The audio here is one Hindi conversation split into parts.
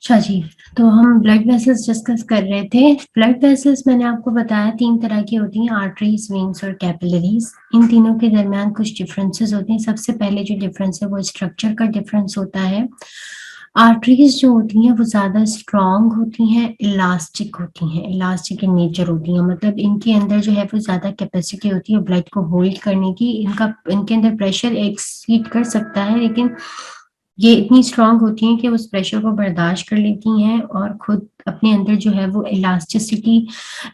अच्छा जी, तो हम ब्लड वेसल्स डिस्कस कर रहे थे। ब्लड वेसल्स मैंने आपको बताया 3 तरह की होती हैं, आर्टरीज, वेन्स और कैपिलरीज। इन तीनों के दरमियान कुछ डिफरेंसेस होते हैं। सबसे पहले जो डिफरेंस है वो स्ट्रक्चर का डिफरेंस होता है। आर्टरीज जो होती हैं वो ज़्यादा स्ट्रॉन्ग होती हैं, इलास्टिक होती हैं, इलास्टिक इन नेचर होती हैं, मतलब इनके अंदर जो है वो ज़्यादा कैपेसिटी होती है ब्लड को होल्ड करने की। इनके अंदर प्रेशर एक्सीड कर सकता है, लेकिन ये इतनी स्ट्रांग होती हैं कि उस प्रेशर को बर्दाश्त कर लेती हैं और खुद अपने अंदर जो है वो इलास्टिसिटी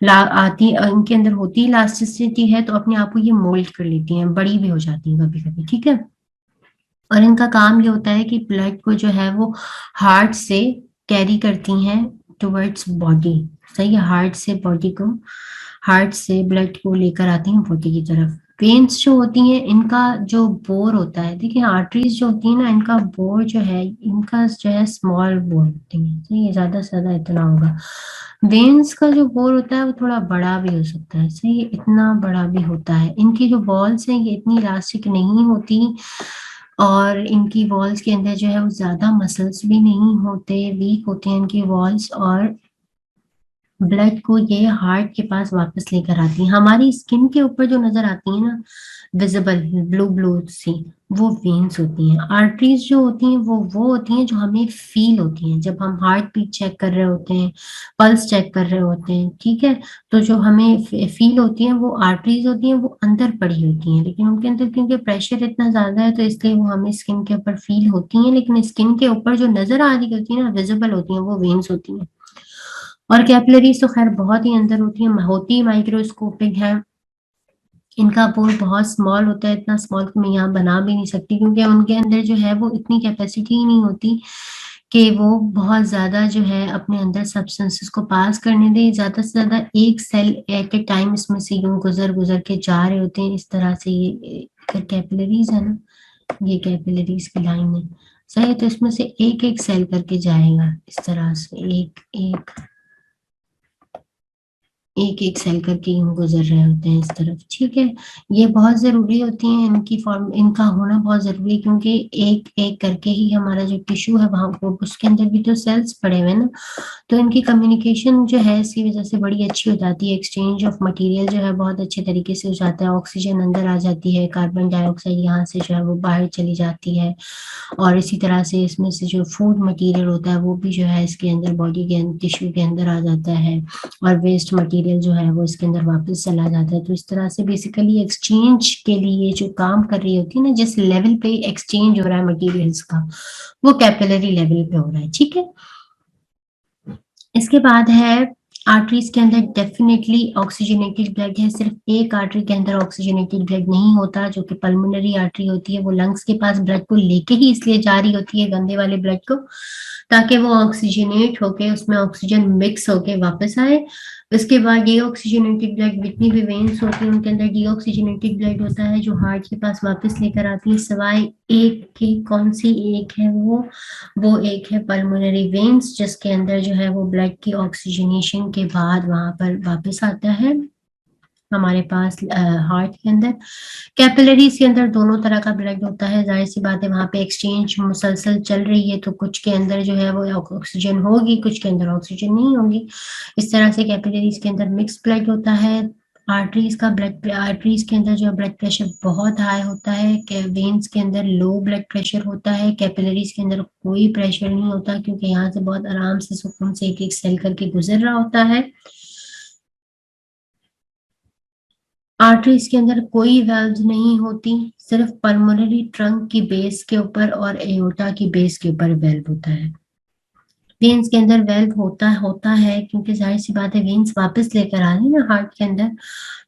आती, इनके अंदर होती इलास्टिसिटी है, तो अपने आप को ये मोल्ड कर लेती हैं, बड़ी भी हो जाती हैं कभी कभी, ठीक है। और इनका काम ये होता है कि ब्लड को जो है वो हार्ट से कैरी करती हैं टुवर्ड्स बॉडी। सही है, हार्ट से ब्लड को लेकर आती हैं बॉडी की तरफ। वेन्स जो होती हैं इनका जो बोर होता है, देखिए आर्टरीज जो होती है ना, इनका बोर जो है, इनका जो है स्मॉल बोर होती है, सही है, ज्यादा से ज्यादा इतना होगा। वेन्स का जो बोर होता है वो थोड़ा बड़ा भी हो सकता है, सही है, इतना बड़ा भी होता है। इनकी जो वॉल्स हैं ये इतनी इलास्टिक नहीं होती, और इनकी वॉल्स के अंदर जो है वो ज्यादा मसल्स भी नहीं होते, वीक होते हैं इनकी वॉल्स, और ब्लड को ये हार्ट के पास वापस लेकर आती है। हमारी स्किन के ऊपर जो नजर आती है ना, विजिबल ब्लू ब्लू सी, वो वेन्स होती हैं। आर्टरीज जो होती हैं वो होती हैं जो हमें फील होती हैं जब हम हार्ट बीट चेक कर रहे होते हैं, पल्स चेक कर रहे होते हैं, ठीक है। तो जो हमें फील होती हैं वो आर्टरीज होती हैं, वो अंदर पड़ी होती हैं, लेकिन उनके अंदर क्योंकि प्रेशर इतना ज्यादा है तो इसलिए वो हमें स्किन के ऊपर फील होती हैं, लेकिन स्किन के ऊपर जो नजर आ रही होती है ना, विजिबल होती हैं, वो वेन्स होती हैं। और कैपिलरीज तो खैर बहुत ही अंदर होती माइक्रोस्कोपिक है। इनका पोर बहुत स्मॉल होता है, इतना स्मॉल कि मैं यहाँ बना भी नहीं सकती, क्योंकि उनके अंदर जो है वो इतनी कैपेसिटी ही नहीं होती कि वो बहुत ज्यादा जो है अपने अंदर सब्सटेंसेस को पास करने दे। ज्यादा से ज्यादा एक सेल एट ए टाइम इसमें से यूं गुजर गुजर के जा रहे होते हैं, इस तरह से। ये कैपिलरीज है ना, ये कैपिलरीज की लाइन है, सही है। तो इसमें से एक एक सेल करके जाएगा इस तरह से, एक एक एक एक सेल करके यूं गुजर रहे होते हैं इस तरफ, ठीक है। ये बहुत जरूरी होती है, इनकी फॉर्म, इनका होना बहुत जरूरी है, क्योंकि एक एक करके ही हमारा जो टिश्यू है वहां को, उसके अंदर भी तो सेल्स पड़े हुए हैं ना, तो इनकी कम्युनिकेशन जो है इसकी वजह से बड़ी अच्छी हो जाती है। एक्सचेंज ऑफ मटेरियल जो है बहुत अच्छे तरीके से हो जाता है, ऑक्सीजन अंदर आ जाती है, कार्बन डाइऑक्साइड यहाँ से जो है वो बाहर चली जाती है, और इसी तरह से इसमें से जो फूड मटेरियल होता है वो भी जो है इसके अंदर बॉडी के टिश्यू के अंदर आ जाता है, और वेस्ट मटेरियल जो है वो इसके अंदर वापस चला जाता है। तो इस तरह से बेसिकली एक्सचेंज के लिए जो काम कर रही होती है ना, जिस लेवल पे एक्सचेंज हो रहा है मटेरियल्स का, वो कैपिलरी लेवल पे हो रहा है, ठीक है। इसके बाद है, आर्टरीज के अंदर डेफिनेटली ऑक्सीजनेटेड ब्लड है। सिर्फ एक आर्टरी के अंदर ऑक्सीजनेटेड ब्लड नहीं होता, जो कि पल्मोनरी आर्टरी होती है, वो लंग्स के पास ब्लड को लेके ही इसलिए जारी होती है, गंदे वाले ब्लड को, ताकि वो ऑक्सीजनेट होके उसमें ऑक्सीजन मिक्स होके वापस आए। उसके बाद डीऑक्सीजनेटेड ब्लड, जितनी भी वेन्स होती हैं उनके अंदर डीऑक्सीजनेटेड ब्लड होता है, जो हार्ट के पास वापस लेकर आती है, सिवाय एक की। कौन सी एक है वो एक है पल्मोनरी वेन्स, जिसके अंदर जो है वो ब्लड की ऑक्सीजनेशन के बाद वहां पर वापस आता है हमारे पास हार्ट के अंदर। कैपिलरीज के अंदर दोनों तरह का ब्लड होता है, जाहिर सी बात है वहां पे एक्सचेंज मुसलसल चल रही है, तो कुछ के अंदर जो है वो ऑक्सीजन होगी, कुछ के अंदर ऑक्सीजन नहीं होगी। इस तरह से कैपिलरीज के अंदर मिक्स ब्लड होता है। आर्टरीज के अंदर जो ब्लड प्रेशर बहुत हाई होता है, वेन्स के अंदर लो ब्लड प्रेशर होता है, कैपिलरीज के अंदर कोई प्रेशर नहीं होता, क्योंकि यहाँ से बहुत आराम से सुकून से एक एक सेल करके गुजर रहा होता है। आर्टरीज के अंदर कोई वेल्व्स नहीं होती, सिर्फ पल्मोनरी ट्रंक की बेस के ऊपर और एओर्टा की बेस के ऊपर वेल्व होता है। वेन्स के अंदर वेल्व होता होता है क्योंकि जाहिर सी बात है वेन्स वापस लेकर आ रहे हैं ना हार्ट के अंदर,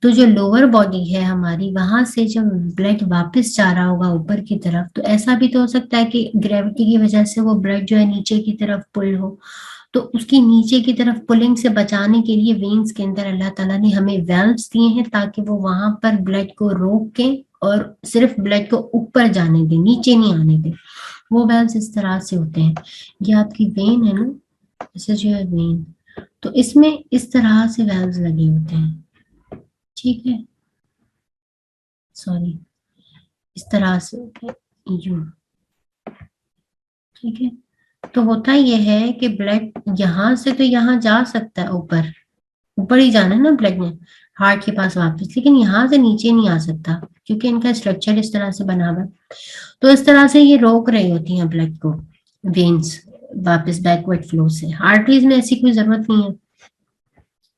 तो जो लोअर बॉडी है हमारी, वहां से जब ब्लड वापस जा रहा होगा ऊपर की तरफ, तो ऐसा भी तो हो सकता है कि ग्रेविटी की वजह से वो ब्लड जो है नीचे की तरफ पुल हो, तो उसकी नीचे की तरफ पुलिंग से बचाने के लिए वेन्स के अंदर अल्लाह ताला ने हमें वेल्व्स दिए हैं, ताकि वो वहां पर ब्लड को रोक के और सिर्फ ब्लड को ऊपर जाने दें, नीचे नहीं आने दें। वो वेल्व्स इस तरह से होते हैं। ये आपकी वेन है ना, जैसे जो है वेन, तो इसमें इस तरह से वेल्व्स लगे होते हैं, ठीक है, सॉरी, इस तरह से होते हैं यूं, ठीक है। तो होता ये है कि ब्लड यहाँ से तो यहाँ जा सकता है, ऊपर ऊपर ही जाना है ना ब्लड ने हार्ट के पास वापस, लेकिन यहाँ से नीचे नहीं आ सकता क्योंकि इनका स्ट्रक्चर इस तरह से बना हुआ है। तो इस तरह से ये रोक रही होती हैं ब्लड को, वेन्स वापस बैकवर्ड फ्लो से। आर्टरीज में ऐसी कोई जरूरत नहीं है,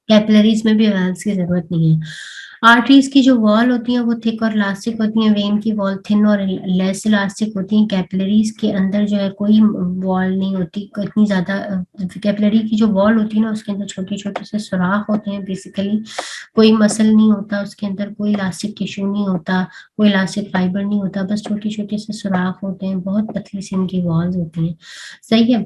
कैपिलरीज में भी वेल्स की जरूरत नहीं है। आर्टरीज की जो वॉल होती है वो थिक और इलास्टिक होती है, वेन की वॉल थिन और लेस इलास्टिक होती है। कैपिलरीज के अंदर जो है कोई वॉल नहीं होती इतनी ज्यादा। कैपिलरी की जो वॉल होती है ना उसके अंदर छोटे छोटे से सुराख होते हैं बेसिकली, कोई मसल नहीं होता उसके अंदर, कोई इलास्टिक टिश्यू नहीं होता, कोई इलास्टिक फाइबर नहीं होता, बस छोटे छोटे से सुराख होते हैं, बहुत पतली सी इनकी वॉल्स होती हैं। सही है।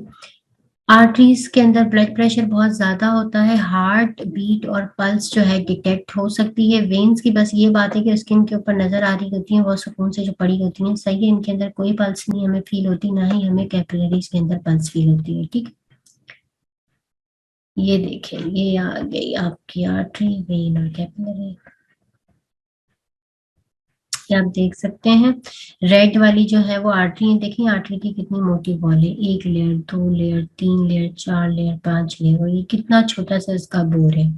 आर्टरीज के अंदर ब्लड प्रेशर बहुत ज्यादा होता है, हार्ट बीट और पल्स जो है डिटेक्ट हो सकती है। वेन्स की बस ये बात है कि स्किन के ऊपर नजर आ रही होती है, बहुत सुकून से जो पड़ी होती है। सही है, इनके अंदर कोई पल्स नहीं हमें फील होती, ना ही हमें कैपिलरीज के अंदर पल्स फील होती है। ठीक, ये देखें, ये आ गई आपकी आर्टरी, वेन और कैपिलरी। ये आप देख सकते हैं, रेड वाली जो है वो आर्टरी है। देखिए आर्टरी की कितनी मोटी वॉल है, 1 layer, 2 layer, 3 layer, 4 layer, 5 layer, और ये कितना छोटा सा इसका बोर है,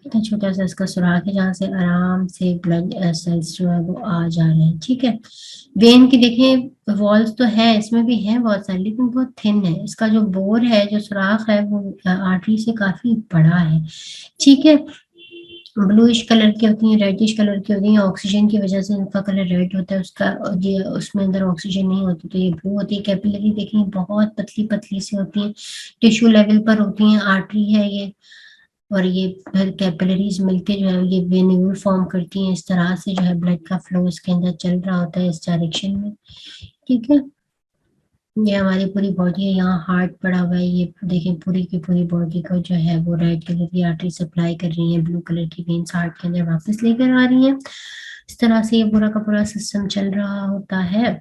कितना छोटा सा इसका सुराख है जहाँ से आराम से ब्लड सेल्स जो है वो आ जा रहे हैं। ठीक है। वेन की देखें वॉल्स तो है, इसमें भी है बहुत सारी, लेकिन बहुत थिन है। इसका जो बोर है, जो सुराख है, वो आर्टरी से काफी बड़ा है। ठीक है। ब्लूइश कलर की होती हैं, रेडिश कलर की होती हैं, ऑक्सीजन की वजह से इनका कलर रेड होता है, उसका ये उसमें अंदर ऑक्सीजन नहीं होती तो ये ब्लू होती है। कैपिलरी देखिए बहुत पतली पतली सी होती है, टिश्यू लेवल पर होती हैं। आर्टरी है ये, और ये फिर कैपिलरीज मिलके जो है ये वेन्यूल फॉर्म करती हैं। इस तरह से जो है ब्लड का फ्लो इसके अंदर चल रहा होता है इस डायरेक्शन में। ठीक है। ये हमारी पूरी बॉडी है, यहाँ हार्ट पड़ा हुआ है, ये देखें पूरी की पूरी बॉडी को जो है वो रेड कलर की आर्टरी सप्लाई कर रही है, ब्लू कलर की वेन्स हार्ट के अंदर वापस लेकर आ रही है। इस तरह से ये पूरा का पूरा सिस्टम चल रहा होता है।